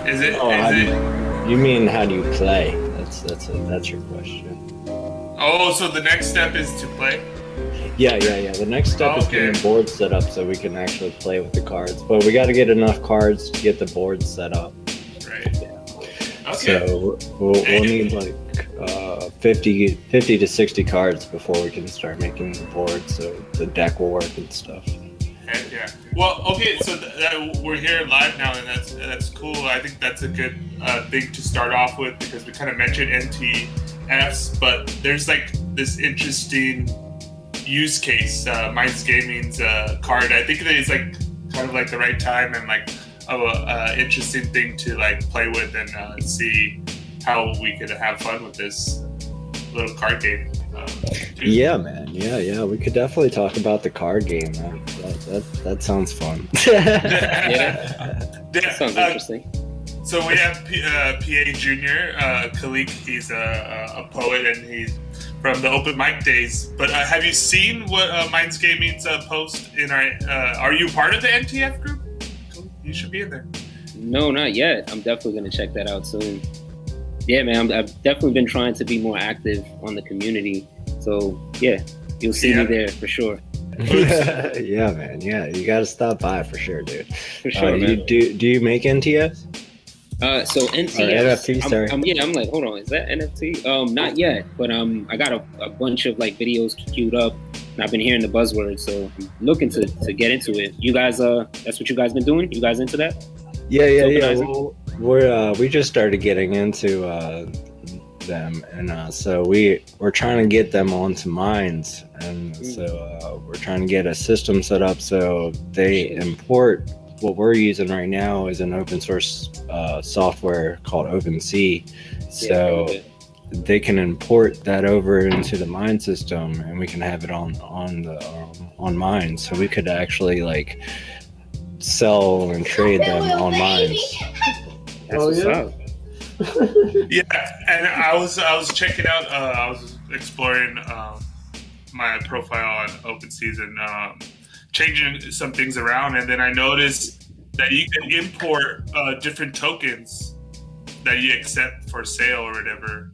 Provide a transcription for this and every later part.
Oh, Is it? you mean how do you play? That's your question. Oh, so the next step is to play. Yeah. The next step Oh, is okay. getting boards set up so we can actually play with the cards. But we got to get enough cards to get the boards set up. Right. Okay. So we'll need like 50 to 60 cards before we can start making the board so the deck will work and stuff. Heck yeah. Well, okay, so we're here live now, and that's cool. I think that's a good thing to start off with because we kind of mentioned NTFs, but there's like this interesting use case, Minds Gaming's card. I think that it's like kind of like the right time and like interesting thing to like play with and see how we could have fun with this little card game. Yeah, man. Yeah. We could definitely talk about the card game. That sounds fun. That sounds interesting. So we have PA Junior, Khalik. He's a poet and he's from the open mic days. But have you seen what Minds Gaming's post in our? Are you part of the NTF group? You should be in there. No, not yet. I'm definitely gonna check that out soon. Yeah, man. I've definitely been trying to be more active on the community. So yeah, you'll see me there for sure. Yeah, man. Yeah, you got to stop by for sure, dude. For sure, man. Do you make NTS? So NTS. NFT, sorry. I'm like, hold on, is that NFT? Not yet, but I got a bunch of like videos queued up, and I've been hearing the buzzwords, so I'm looking to get into it. You guys, that's what you guys been doing? You guys into that? Yeah. Well, we just started getting into them, and so we're trying to get them onto Minds, and so we're trying to get a system set up so they import. What we're using right now is an open source software called Opensea, so they can import that over into the Mind system, and we can have it on Mind, so we could actually like sell and trade them on Minds. Yeah, and I was checking out. I was exploring my profile on OpenSea and changing some things around, and then I noticed that you can import different tokens that you accept for sale or whatever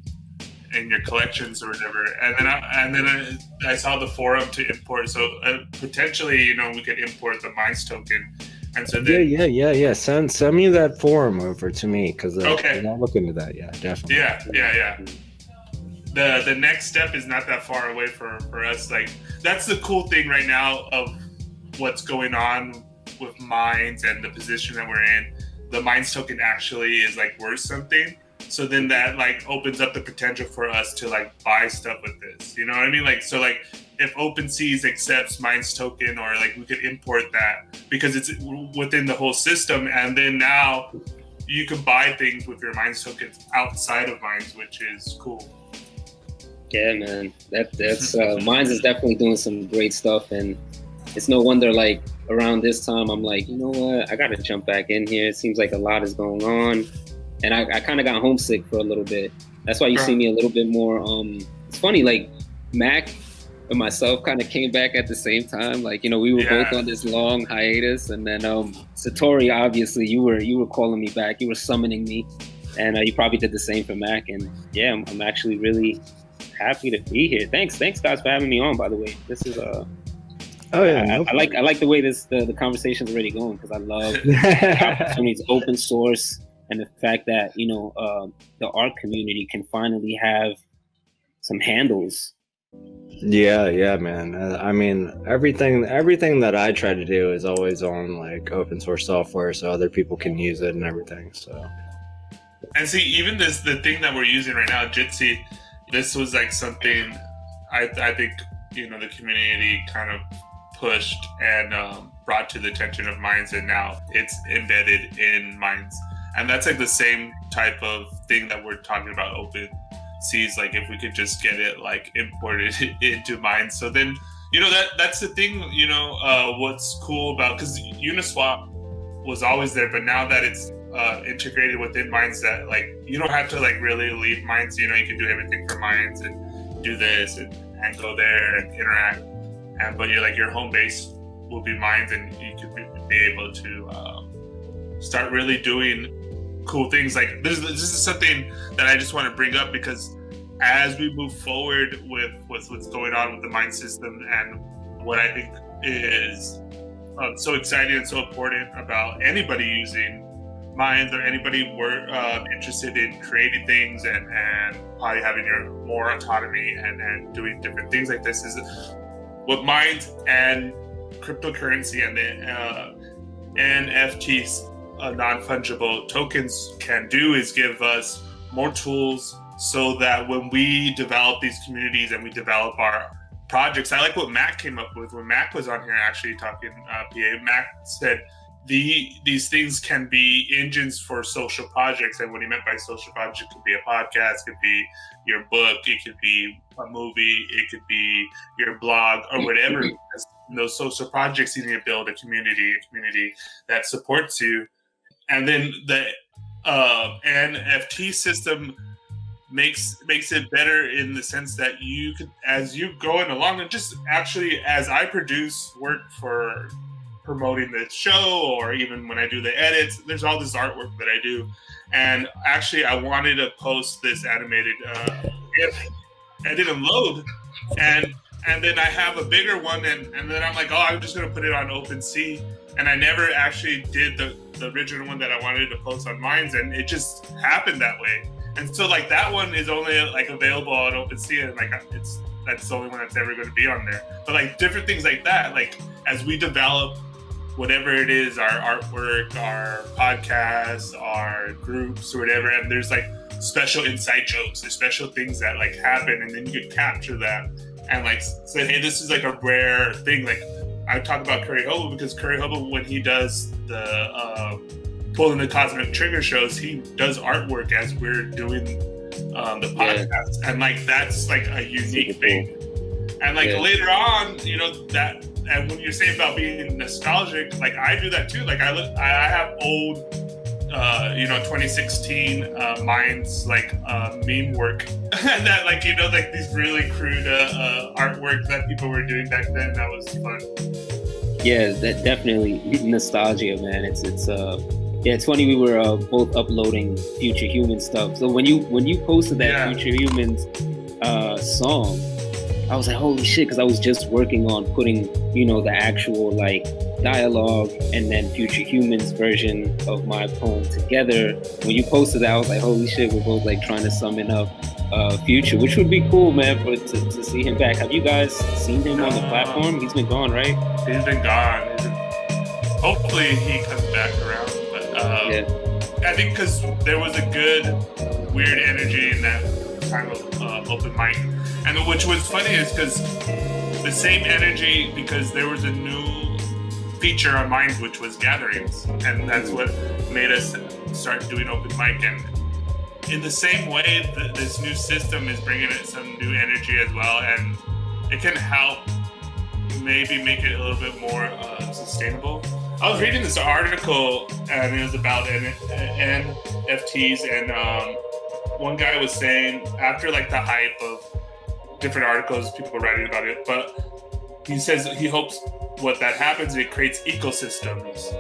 in your collections or whatever. And then I saw the forum to import. So potentially, we could import the Minds token. And so then, yeah. Send me that forum over to me because okay. I'll look into that. Yeah, definitely. Yeah. The next step is not that far away for us. Like that's the cool thing right now of what's going on with Minds and the position that we're in. The Minds token actually is like worth something. So then that like opens up the potential for us to like buy stuff with this. You know what I mean? Like so like if OpenSea accepts Minds token or like we could import that because it's within the whole system, and then now you can buy things with your Minds tokens outside of Minds, which is cool. Yeah, man. That's Minds is definitely doing some great stuff, and it's no wonder like around this time I'm like, you know what, I gotta jump back in here. It seems like a lot is going on. And I kind of got homesick for a little bit. That's why you see me a little bit more. It's funny, like Mac and myself kind of came back at the same time. Like, we were both on this long hiatus, and then Satori, obviously, you were calling me back. You were summoning me, and you probably did the same for Mac. And yeah, I'm actually really happy to be here. Thanks guys for having me on. By the way, this is I like the way the conversation's already going because I love opportunities, open source. And the fact that, the art community can finally have some handles. Yeah, man. I mean, everything that I try to do is always on like open source software so other people can use it and everything. So. And see, even the thing that we're using right now, Jitsi, this was like something I think, the community kind of pushed and brought to the attention of Minds, and now it's embedded in Minds. And that's like the same type of thing that we're talking about OpenSeas. Like if we could just get it like imported into Minds. So then, that's the thing, what's cool about, because Uniswap was always there, but now that it's integrated within Minds, that like, you don't have to like really leave Minds, you can do everything from Minds and do this and go there and interact. But you're like, your home base will be Minds, and you could be able to start really doing cool things. Like this is something that I just want to bring up because as we move forward with what's going on with the Mind system and what I think is so exciting and so important about anybody using Minds or anybody interested in creating things and probably having your more autonomy and doing different things like this is what Minds and cryptocurrency and the NFTs, non-fungible tokens, can do is give us more tools so that when we develop these communities and we develop our projects, I like what Mac came up with when Mac was on here actually talking. PA Mac said these things can be engines for social projects, and what he meant by social project could be a podcast, could be your book, it could be a movie, it could be your blog or whatever. Because in those social projects, you need to build a community that supports you, and then the NFT system makes it better in the sense that you could, as you going along, and just actually as I produce work for promoting the show or even when I do the edits, there's all this artwork that I do, and actually I wanted to post this animated GIF. I didn't load, and then I have a bigger one, and then I'm like, oh, I'm just gonna put it on Opensea, and I never actually did the original one that I wanted to post on Minds, and it just happened that way. And so like that one is only like available on Opensea, and like that's the only one that's ever going to be on there. But like different things like that, like as we develop whatever it is, our artwork, our podcasts, our groups, or whatever, and there's like special inside jokes, there's special things that like happen, and then you can capture that and like say, hey, this is like a rare thing. Like I talk about Curry Hobo because Curry Hobo, when he does the Pulling the Cosmic Trigger shows, he does artwork as we're doing the podcast, and like that's like a unique thing. And like later on, you know, that, and when you're saying about being nostalgic, like I do that too. Like I have old 2016 Minds like meme work and that, like, you know, like these really crude artwork that people were doing back then. That was fun. Yeah, that definitely nostalgia, man. It's funny, we were both uploading Future Human stuff. So when you posted that Future Humans song, I was like, holy shit, because I was just working on putting, you know, the actual like dialogue and then Future Humans version of my poem together. When you posted that, I was like, holy shit, we're both like trying to summon up Future, which would be cool, man, to see him back. Have you guys seen him on the platform? He's been gone, right? He's been gone. Hopefully he comes back around. I think because there was a good weird energy in that time of open mic, and which was funny is because the same energy, because there was a new feature on Minds which was gatherings, and that's what made us start doing open mic. And in the same way, this new system is bringing in some new energy as well, and it can help maybe make it a little bit more sustainable. I was reading this article, and it was about NFTs, and one guy was saying, after like the hype of different articles, people were writing about it, but he says he hopes what that happens, it creates ecosystems,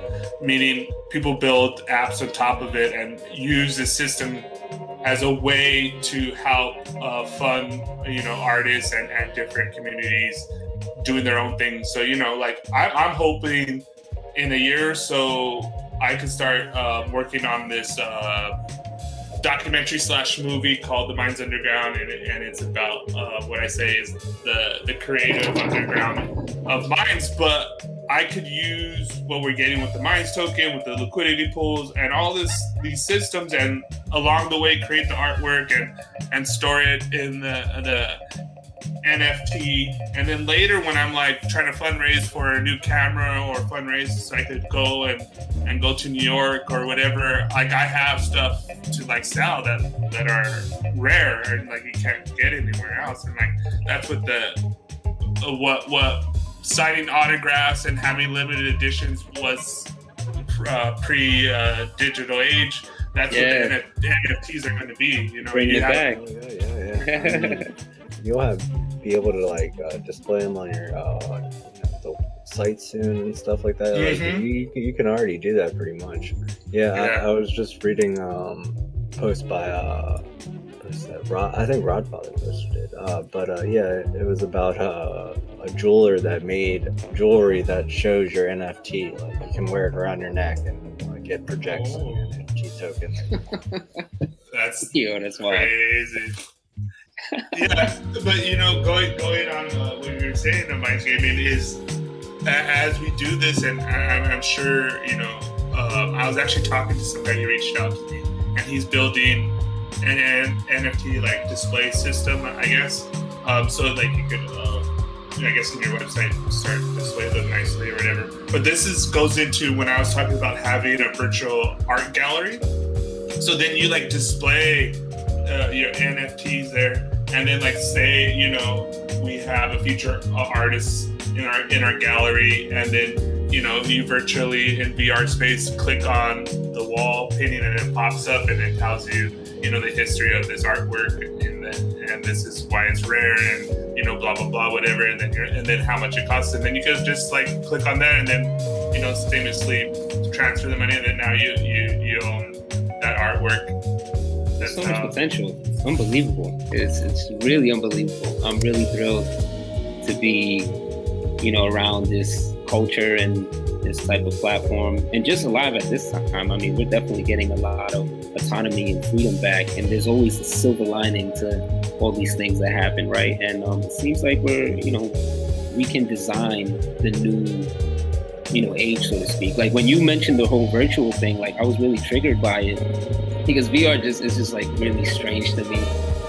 meaning people build apps on top of it and use the system as a way to help fund, you know, artists and different communities doing their own thing. So, you know, like I'm hoping in a year or so I could start working on this documentary / movie called The Minds Underground, and it's about what I say is the creative underground of Minds. But I could use what we're getting with the Minds token, with the liquidity pools and all these systems, and along the way create the artwork and store it in the NFT, and then later when I'm like trying to fundraise for a new camera or fundraise so I could go and go to New York or whatever, like I have stuff to like sell that are rare and like you can't get anywhere else. And like that's what what signing autographs and having limited editions was pre-digital age. That's what the NFTs are going to be, you know. Bring it back. You'll be able to like display them on your site soon and stuff like that. Like, you can already do that pretty much. I was just reading post by I think Rodfather posted it. It was about a jeweler that made jewelry that shows your NFT. Like, you can wear it around your neck and like, it projects an NFT token. That's that's crazy. But going on what you were saying about Minds Gaming is, as we do this, and I'm sure I was actually talking to some guy who reached out to me, and he's building an NFT like display system, I guess. So like you could, I guess in your website start to display them nicely or whatever. But this goes into when I was talking about having a virtual art gallery. So then you like display your NFTs there, and then like say we have a featured artist in our gallery, and then you virtually in VR space click on the wall painting and it pops up and it tells you the history of this artwork and this is why it's rare and blah blah blah whatever, and then how much it costs, and then you can just like click on that and then seamlessly transfer the money, and then now you own that artwork. There's so much potential. It's unbelievable. It's really unbelievable. I'm really thrilled to be around this culture and this type of platform and just alive at this time. I mean, we're definitely getting a lot of autonomy and freedom back, and there's always a silver lining to all these things that happen, right? And it seems like we can design the new age, so to speak. Like when you mentioned the whole virtual thing, like I was really triggered by it because VR is just like really strange to me.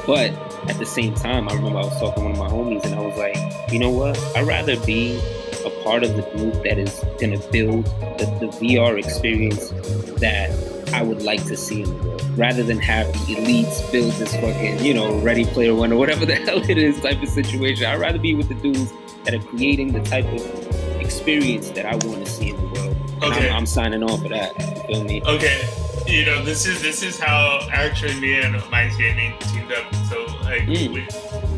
But at the same time, I remember I was talking to one of my homies and I was like, you know what? I'd rather be a part of the group that is going to build the VR experience that I would like to see in the world, rather than have the elites build this fucking, Ready Player One or whatever the hell it is type of situation. I'd rather be with the dudes that are creating the type of experience that I want to see in the world. Okay. I'm signing on for that. You feel me? Okay. This is how actually me and Minds Gaming teamed up. So like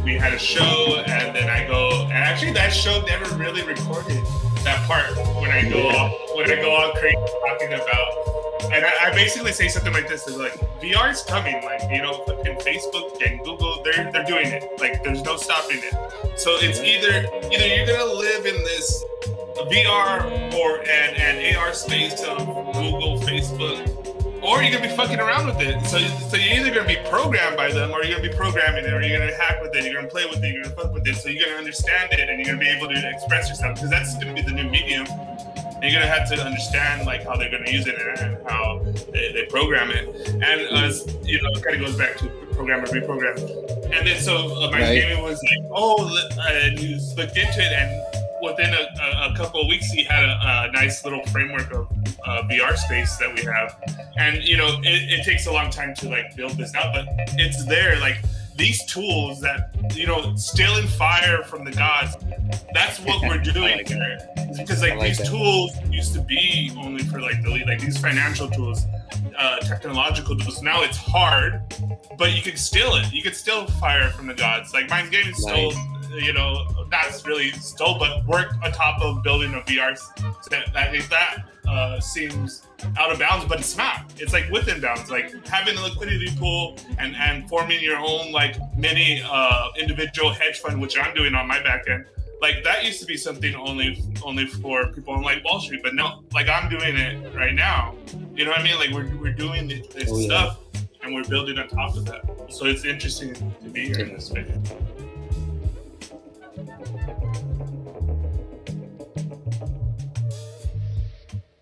we had a show, and then I go, and actually that show never really recorded that part when I go all crazy talking about, and I basically say something like this: is like VR's coming, like fucking Facebook and Google, they're doing it. Like there's no stopping it. So it's either you're gonna live in this VR or an AR space of Google, Facebook, or you're gonna be fucking around with it. So you're either gonna be programmed by them, or you're gonna be programming it, or you're gonna hack with it, you're gonna play with it, you're gonna fuck with it. So you're gonna understand it, and you're gonna be able to express yourself, because that's gonna be the new medium. And you're gonna have to understand like how they're gonna use it and how they program it. And it kind of goes back to program and reprogram. And then my gaming was like, and you looked into it, and within a couple of weeks, he had a nice little framework of VR space that we have. And, it takes a long time to like build this out, but it's there. Like these tools that, stealing fire from the gods, that's what we're doing here. Because these tools used to be only for like the elite, like these financial tools, technological tools. Now it's hard, but you can steal it. You can steal fire from the gods. Like Minds Gaming stole, not really stole, but worked on top of building a VR. That seems out of bounds, but it's not. It's like within bounds. Like having a liquidity pool and forming your own like mini individual hedge fund, which I'm doing on my back end. Like that used to be something only for people on like Wall Street, but no, like I'm doing it right now. You know what I mean? Like we're doing this stuff, and we're building on top of that. So it's interesting to be here in this space.